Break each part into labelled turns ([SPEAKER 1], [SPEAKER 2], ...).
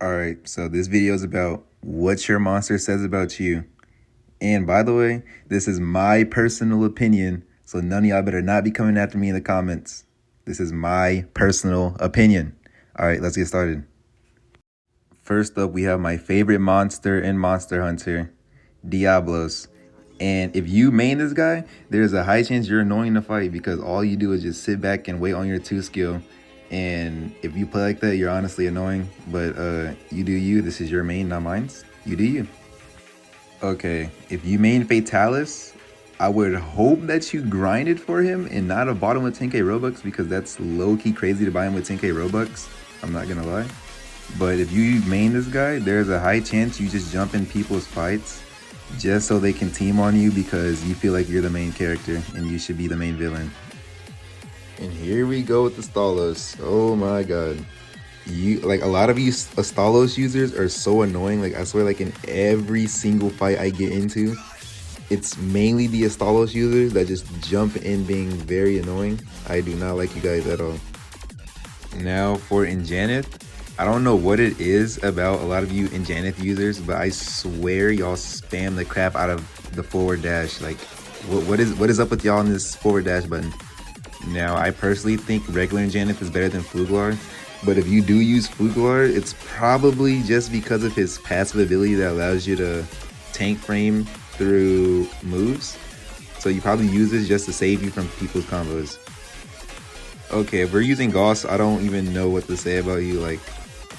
[SPEAKER 1] Alright, so this video is about what your monster says about you. And by the way, this is my personal opinion, so none of y'all better not be coming after me in the comments. This is my personal opinion. Alright, let's get started. First up, we have my favorite monster in Monster Hunter, Diablos. And if you main this guy, there's a high chance you're annoying to fight because all you do is just sit back and wait on your 2 skill. And if you play like that, you're honestly annoying. But you do you. This is your main, not mine. You do you. Okay, if you main Fatalis, I would hope that you grinded for him and not have bought him with 10k Robux because that's low-key crazy to buy him with 10k Robux. I'm not gonna lie. But if you main this guy, there's a high chance you just jump in people's fights just so they can team on you because you feel like you're the main character and you should be the main villain. And here we go with the Stalos. Oh my god. A lot of you Stalos users are so annoying. Like I swear, like in every single fight I get into, it's mainly the Stalos users that just jump in being very annoying. I do not like you guys at all. Now for Injanith, I don't know what it is about a lot of you Injanith users, but I swear y'all spam the crap out of the forward dash. Like, what is up with y'all on this forward dash button? Now, I personally think regular Injanith is better than Fluglar, but if you do use Fluglar, it's probably just because of his passive ability that allows you to tank frame through moves. So you probably use this just to save you from people's combos. Okay, if we're using Gauss, I don't even know what to say about you. Like,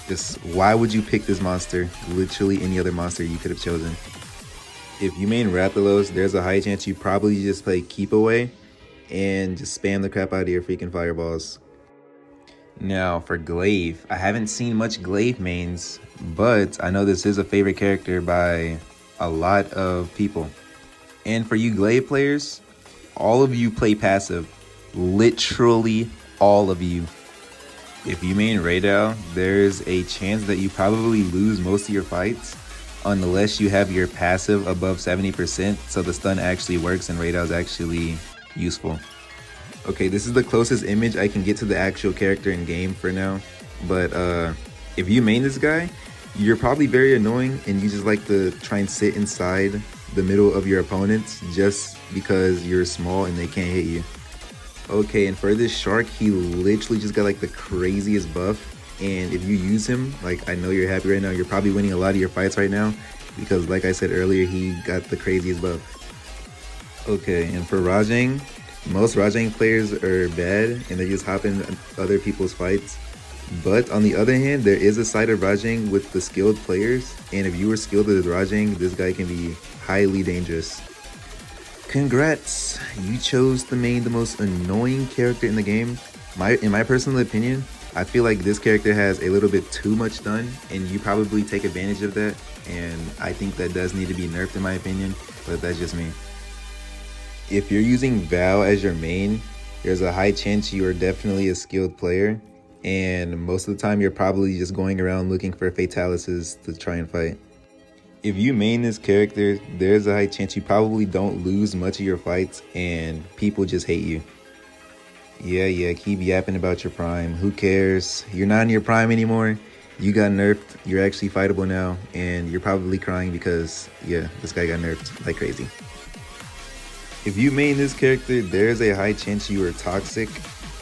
[SPEAKER 1] just why would you pick this monster? Literally any other monster you could have chosen. If you main Rathalos, there's a high chance you probably just play Keep Away and just spam the crap out of your freaking fireballs. Now for Glaive, I haven't seen much Glaive mains, but I know this is a favorite character by a lot of people. And for you Glaive players, all of you play passive. Literally all of you. If you main Raidal, there's a chance that you probably lose most of your fights unless you have your passive above 70%, so the stun actually works and Raidal is actually useful. Okay, this is the closest image I can get to the actual character in game for now, but if you main this guy, you're probably very annoying and you just like to try and sit inside the middle of your opponents just because you're small and they can't hit you. Okay, and for this shark, he literally just got like the craziest buff, and if you use him, like I know you're happy right now, you're probably winning a lot of your fights right now because like I said earlier, he got the craziest buff. Okay, and for Rajang, most Rajang players are bad and they just hop in other people's fights. But on the other hand, there is a side of Rajang with the skilled players, and if you were skilled with Rajang, this guy can be highly dangerous. Congrats, you chose to main the most annoying character in the game. In my personal opinion, I feel like this character has a little bit too much stun, and you probably take advantage of that, and I think that does need to be nerfed in my opinion, but that's just me. If you're using Val as your main, there's a high chance you are definitely a skilled player, and most of the time you're probably just going around looking for Fatalises to try and fight. If you main this character, there's a high chance you probably don't lose much of your fights and people just hate you. Yeah, keep yapping about your prime. Who cares? You're not in your prime anymore. You got nerfed. You're actually fightable now, and you're probably crying because, yeah, this guy got nerfed like crazy. If you main this character, there's a high chance you are toxic.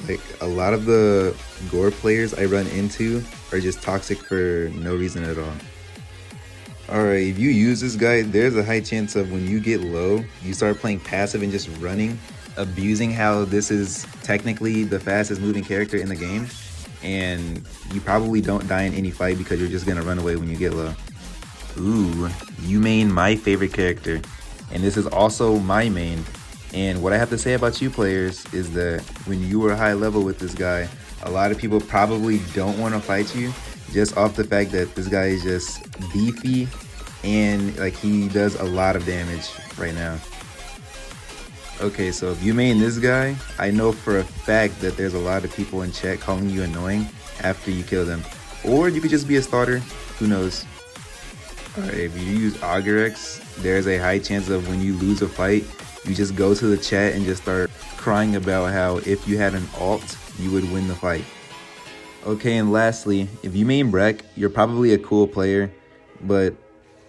[SPEAKER 1] Like, a lot of the gore players I run into are just toxic for no reason at all. Alright, if you use this guy, there's a high chance of when you get low, you start playing passive and just running, abusing how this is technically the fastest moving character in the game, and you probably don't die in any fight because you're just gonna run away when you get low. Ooh, you main my favorite character, and this is also my main. And what I have to say about you players is that when you were high level with this guy, a lot of people probably don't want to fight you just off the fact that this guy is just beefy and like he does a lot of damage right now. Okay, so if you main this guy, I know for a fact that there's a lot of people in chat calling you annoying after you kill them. Or you could just be a starter, who knows. Alright, if you use Augurex, there's a high chance of when you lose a fight, you just go to the chat and just start crying about how if you had an ult, you would win the fight. Okay, and lastly, if you main Breck, you're probably a cool player, but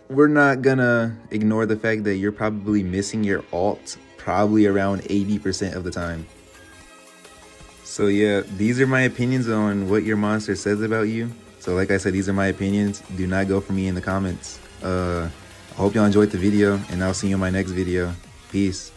[SPEAKER 1] we're not gonna ignore the fact that you're probably missing your ult probably around 80% of the time. So yeah, these are my opinions on what your monster says about you. So like I said, these are my opinions. Do not go for me in the comments. I hope y'all enjoyed the video, and I'll see you in my next video. Peace.